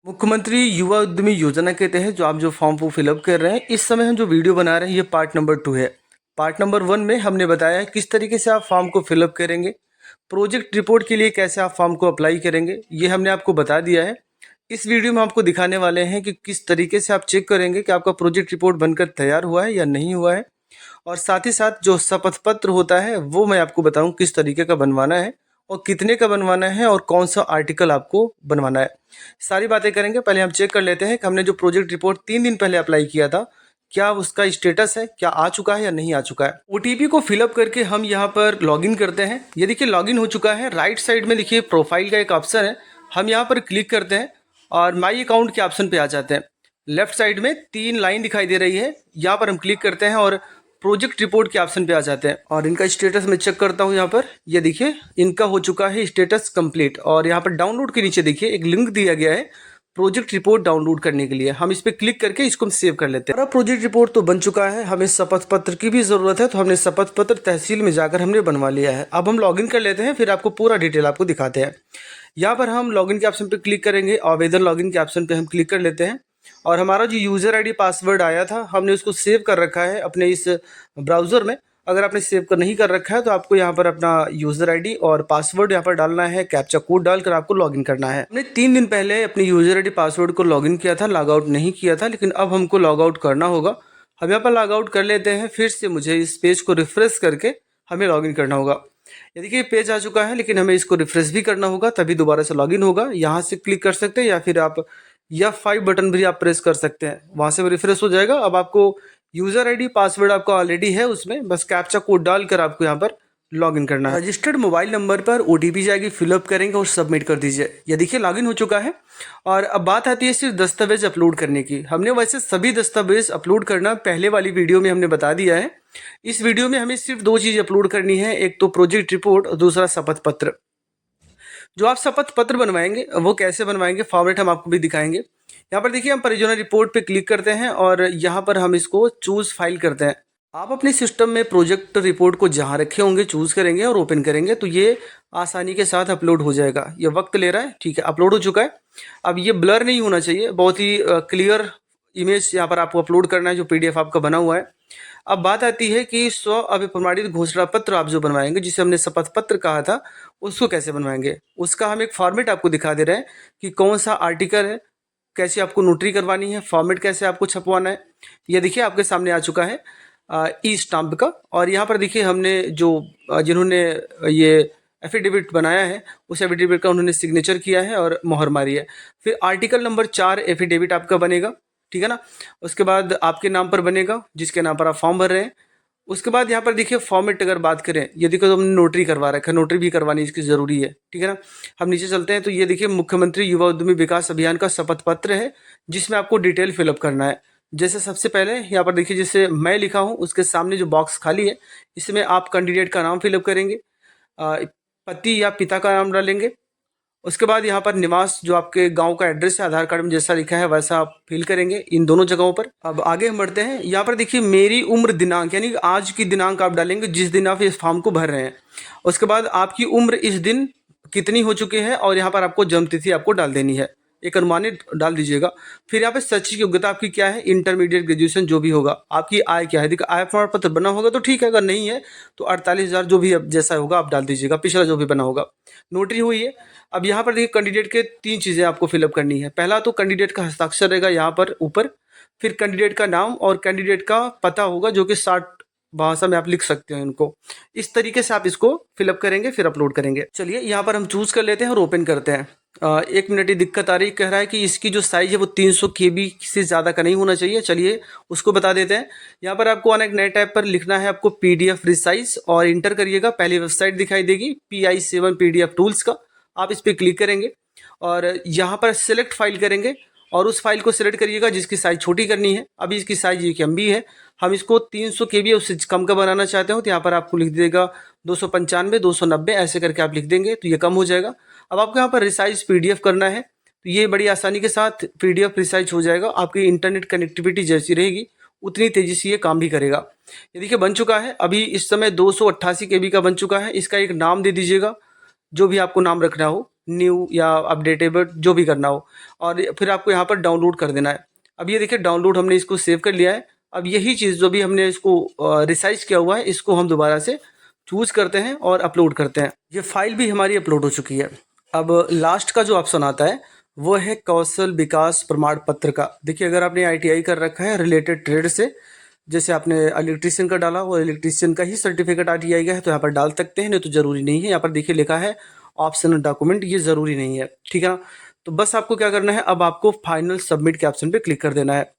मुख्यमंत्री युवा उद्यमी योजना के तहत जो आप जो फॉर्म को फिलअप कर रहे हैं, इस समय हम जो वीडियो बना रहे हैं ये पार्ट नंबर 2 है। पार्ट नंबर 1 में हमने बताया है किस तरीके से आप फॉर्म को फिलअप करेंगे, प्रोजेक्ट रिपोर्ट के लिए कैसे आप फॉर्म को अप्लाई करेंगे, ये हमने आपको बता दिया है। इस वीडियो में आपको दिखाने वाले हैं कि किस तरीके से आप चेक करेंगे कि आपका प्रोजेक्ट रिपोर्ट बनकर तैयार हुआ है या नहीं हुआ है। और साथ ही साथ जो शपथ पत्र होता है वो मैं आपको बताऊं किस तरीके का बनवाना है और कितने का बनवाना है और कौन सा आर्टिकल आपको बनवाना है। सारी बातें करेंगे। पहले हम चेक कर लेते हैं कि हमने जो प्रोजेक्ट रिपोर्ट 3 दिन पहले अप्लाई किया था, क्या उसका स्टेटस है, क्या आ चुका है या नहीं आ चुका है। ओटीपी को फिलअप करके हम यहाँ पर लॉगिन करते हैं। ये देखिए लॉगिन हो चुका है। राइट साइड में देखिए प्रोफाइल का एक ऑप्शन है, हम यहाँ पर क्लिक करते हैं और माई अकाउंट के ऑप्शन पे आ जाते हैं। लेफ्ट साइड में 3 लाइन दिखाई दे रही है, यहाँ पर हम क्लिक करते हैं और प्रोजेक्ट रिपोर्ट के ऑप्शन पे आ जाते हैं। और इनका स्टेटस मैं चेक करता हूँ। यहाँ पर ये देखिए इनका हो चुका है स्टेटस कंप्लीट। और यहाँ पर डाउनलोड के नीचे देखिए एक लिंक दिया गया है प्रोजेक्ट रिपोर्ट डाउनलोड करने के लिए। हम इस पर क्लिक करके इसको सेव कर लेते हैं। हमारा प्रोजेक्ट रिपोर्ट तो बन चुका है, हमें शपथ पत्र की भी जरूरत है, तो हमने शपथ पत्र तहसील में जाकर हमने बनवा लिया है। अब हम लॉगिन कर लेते हैं, फिर आपको पूरा डिटेल आपको दिखाते हैं। यहाँ पर हम लॉगिन के ऑप्शन पे क्लिक करेंगे, आवेदन लॉगिन के ऑप्शन पे हम क्लिक कर लेते हैं। और हमारा जो यूज़र आईडी पासवर्ड आया था हमने उसको सेव कर रखा है अपने इस ब्राउज़र में। अगर आपने सेव कर नहीं कर रखा है तो आपको यहाँ पर अपना यूज़र आईडी और पासवर्ड यहाँ पर डालना है, कैप्चा कोड डालकर आपको लॉगिन करना है। हमने 3 दिन पहले अपनी यूज़र आईडी पासवर्ड को लॉगिन किया था, लॉग आउट नहीं किया था, लेकिन अब हमको लॉग आउट करना होगा। हम यहाँ पर लॉग आउट कर लेते हैं, फिर से मुझे इस पेज को रिफ्रेश करके हमें लॉगिन करना होगा। ये देखिए पेज आ चुका है, लेकिन हमें इसको रिफ्रेश भी करना होगा तभी दोबारा से लॉगिन होगा। यहाँ से क्लिक कर सकते हैं या फिर आप F5 बटन भी आप प्रेस कर सकते हैं, वहाँ से भी रिफ्रेश हो जाएगा। अब आपको यूज़र आईडी पासवर्ड आपका ऑलरेडी है उसमें, बस कैप्चा कोड डालकर आपको यहाँ पर लॉगिन करना है। रजिस्टर्ड मोबाइल नंबर पर ओटीपी जाएगी, फिलअप करेंगे और सबमिट कर दीजिए। ये देखिए लॉगिन हो चुका है। और अब बात आती है सिर्फ दस्तावेज अपलोड करने की। हमने वैसे सभी दस्तावेज अपलोड करना पहले वाली वीडियो में हमने बता दिया है। इस वीडियो में हमें सिर्फ 2 चीज़ अपलोड करनी है, एक तो प्रोजेक्ट रिपोर्ट और दूसरा शपथ पत्र। जो आप शपथ पत्र बनवाएंगे वो कैसे बनवाएंगे, फॉर्मेट हम आपको भी दिखाएंगे। यहाँ पर देखिए हम परियोजना रिपोर्ट पे क्लिक करते हैं और यहाँ पर हम इसको चूज फाइल करते हैं। आप अपने सिस्टम में प्रोजेक्ट रिपोर्ट को जहाँ रखे होंगे चूज करेंगे और ओपन करेंगे तो ये आसानी के साथ अपलोड हो जाएगा। ये वक्त ले रहा है, ठीक है, अपलोड हो चुका है। अब ये ब्लर नहीं होना चाहिए, बहुत ही क्लियर इमेज यहाँ पर आपको अपलोड करना है जो PDF आपका बना हुआ है। अब बात आती है कि स्व अभिप्रमाणित घोषणा पत्र आप जो बनवाएंगे, जिसे हमने शपथ पत्र कहा था, उसको कैसे बनवाएंगे। उसका हम एक फॉर्मेट आपको दिखा दे रहे हैं कि कौन सा आर्टिकल है, कैसे आपको नोटरी करवानी है, फॉर्मेट कैसे आपको छपवाना है। ये देखिए आपके सामने आ चुका है ई स्टाम्प का। और यहाँ पर देखिए हमने जो जिन्होंने ये एफिडेविट बनाया है उस एफिडेविट का उन्होंने सिग्नेचर किया है और मोहर मारी है। फिर आर्टिकल नंबर 4 एफिडेविट आपका बनेगा, ठीक है ना। उसके बाद आपके नाम पर बनेगा जिसके नाम पर आप फॉर्म भर रहे हैं। उसके बाद यहाँ पर देखिए फॉर्मेट अगर बात करें, ये देखो तो हमने नोटरी करवा रखा है, नोटरी भी करवानी इसकी ज़रूरी है, ठीक है ना। हम नीचे चलते हैं तो ये देखिए मुख्यमंत्री युवा उद्यमी विकास अभियान का शपथ पत्र है जिसमें आपको डिटेल फिलअप करना है। जैसे सबसे पहले यहाँ पर देखिए जैसे मैं लिखा हूँ उसके सामने जो बॉक्स खाली है इसमें आप कैंडिडेट का नाम फिलअप करेंगे, पति या पिता का नाम डालेंगे। उसके बाद यहाँ पर निवास जो आपके गांव का एड्रेस है आधार कार्ड में जैसा लिखा है वैसा आप फिल करेंगे इन दोनों जगहों पर। अब आगे हम बढ़ते हैं। यहाँ पर देखिए मेरी उम्र दिनांक यानी आज की दिनांक आप डालेंगे जिस दिन आप इस फॉर्म को भर रहे हैं। उसके बाद आपकी उम्र इस दिन कितनी हो चुकी है और यहाँ पर आपको जन्म तिथि आपको डाल देनी है, एक अनुमानित डाल दीजिएगा। फिर यहाँ पे शैक्षिक योग्यता आपकी क्या है, इंटरमीडिएट ग्रेजुएशन जो भी होगा। आपकी आय क्या है, देखिए आय प्रमाण पत्र बना होगा तो ठीक है, अगर नहीं है तो 48,000 जो भी जैसा होगा आप डाल दीजिएगा, पिछला जो भी बना होगा। नोटरी हुई है। अब यहाँ पर देखिए कैंडिडेट के 3 चीज़ें आपको फिलअप करनी है। पहला तो कैंडिडेट का हस्ताक्षर रहेगा यहाँ पर ऊपर, फिर कैंडिडेट का नाम और कैंडिडेट का पता होगा जो कि 60 भाषा में आप लिख सकते हैं उनको। इस तरीके से आप इसको फिलअप करेंगे फिर अपलोड करेंगे। चलिए यहाँ पर हम चूज कर लेते हैं और ओपन करते हैं। 1 मिनट ही दिक्कत आ रही, कह रहा है कि इसकी जो साइज है वो 300 KB से ज़्यादा का नहीं होना चाहिए। चलिए उसको बता देते हैं। यहाँ पर आपको आना एक नए टैब पर लिखना है आपको PDF रिसाइज और इंटर करिएगा। पहली वेबसाइट दिखाई देगी PI7 PDF टूल्स का, आप इस पर क्लिक करेंगे और यहाँ पर सिलेक्ट फाइल करेंगे और उस फाइल को सिलेक्ट करिएगा जिसकी साइज़ छोटी करनी है। अभी इसकी साइज़ 1 MB है, हम इसको 300 KB उससे कम का बनाना चाहते हो तो यहाँ पर आपको लिख देगा 295, 290 ऐसे करके आप लिख देंगे तो ये कम हो जाएगा। अब आपको यहाँ पर रिसाइज PDF करना है तो ये बड़ी आसानी के साथ PDF रिसाइज हो जाएगा। आपकी इंटरनेट कनेक्टिविटी जैसी रहेगी उतनी तेज़ी से ये काम भी करेगा। ये देखिए बन चुका है। अभी इस समय 288 KB का बन चुका है। इसका एक नाम दे दीजिएगा, जो भी आपको नाम रखना हो, न्यू या अपडेटेबल जो भी करना हो, और फिर आपको यहाँ पर डाउनलोड कर देना है। अब ये देखिए डाउनलोड हमने इसको सेव कर लिया है। अब यही चीज़ जो भी हमने इसको रिसाइज किया हुआ है, इसको हम दोबारा से चूज़ करते हैं और अपलोड करते हैं। ये फाइल भी हमारी अपलोड हो चुकी है। अब लास्ट का जो ऑप्शन आता है वो है कौशल विकास प्रमाण पत्र का। देखिए अगर आपने ITI कर रखा है रिलेटेड ट्रेड से, जैसे आपने इलेक्ट्रीशियन का डाला, वो इलेक्ट्रीशियन का ही सर्टिफिकेट ITI का है, तो यहाँ पर डाल सकते हैं, नहीं तो ज़रूरी नहीं है। यहाँ पर देखिए लिखा है ऑप्शनल डॉक्यूमेंट, ये ज़रूरी नहीं है, ठीक है ना। तो बस आपको क्या करना है, अब आपको फाइनल सबमिट के ऑप्शन पे क्लिक कर देना है।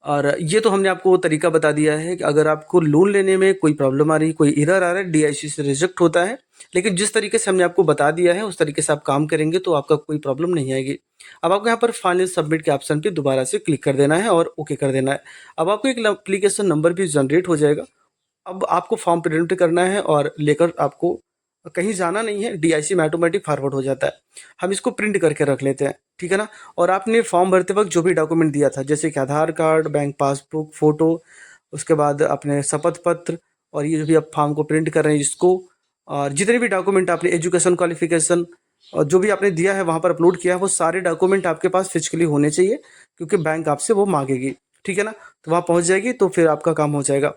और ये तो हमने आपको तरीका बता दिया है कि अगर आपको लोन लेने में कोई प्रॉब्लम आ रही है, कोई एरर आ रहा है, DIC से रिजेक्ट होता है, लेकिन जिस तरीके से हमने आपको बता दिया है उस तरीके से आप काम करेंगे तो आपका कोई प्रॉब्लम नहीं आएगी। अब आपको यहाँ पर फाइनल सबमिट के ऑप्शन पे दोबारा से क्लिक कर देना है और ओके कर देना है। अब आपको एक एप्लीकेशन नंबर भी जनरेट हो जाएगा। अब आपको फॉर्म प्रिंट करना है और लेकर आपको कहीं जाना नहीं है, DIC में ऑटोमेटिक फॉरवर्ड हो जाता है। हम इसको प्रिंट करके रख लेते हैं, ठीक है ना। और आपने फॉर्म भरते वक्त जो भी डॉक्यूमेंट दिया था, जैसे कि आधार कार्ड, बैंक पासबुक, फ़ोटो, उसके बाद अपने शपथ पत्र, और ये जो भी आप फॉर्म को प्रिंट कर रहे हैं इसको, और जितने भी डॉक्यूमेंट आपने एजुकेशन क्वालिफिकेशन और जो भी आपने दिया है वहाँ पर अपलोड किया है, वो सारे डॉक्यूमेंट आपके पास फिजिकली होने चाहिए, क्योंकि बैंक आपसे वो मांगेगी, ठीक है ना। तो वहाँ पहुँच जाएगी तो फिर आपका काम हो जाएगा।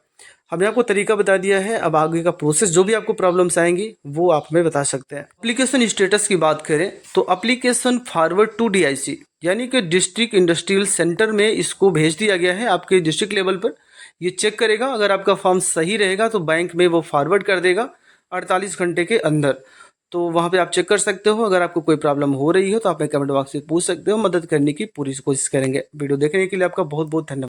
हमने आपको तरीका बता दिया है। अब आगे का प्रोसेस जो भी आपको प्रॉब्लम्स आएंगी वो आप हमें बता सकते हैं। एप्लीकेशन स्टेटस की बात करें तो एप्लीकेशन फॉरवर्ड टू DIC, यानी कि डिस्ट्रिक्ट इंडस्ट्रियल सेंटर में इसको भेज दिया गया है आपके डिस्ट्रिक्ट लेवल पर। ये चेक करेगा, अगर आपका फॉर्म सही रहेगा तो बैंक में वो फॉरवर्ड कर देगा 48 घंटे के अंदर। तो वहाँ पे आप चेक कर सकते हो। अगर आपको कोई प्रॉब्लम हो रही हो तो आप कमेंट बॉक्स में पूछ सकते हो, मदद करने की पूरी कोशिश करेंगे। वीडियो देखने के लिए आपका बहुत बहुत धन्यवाद।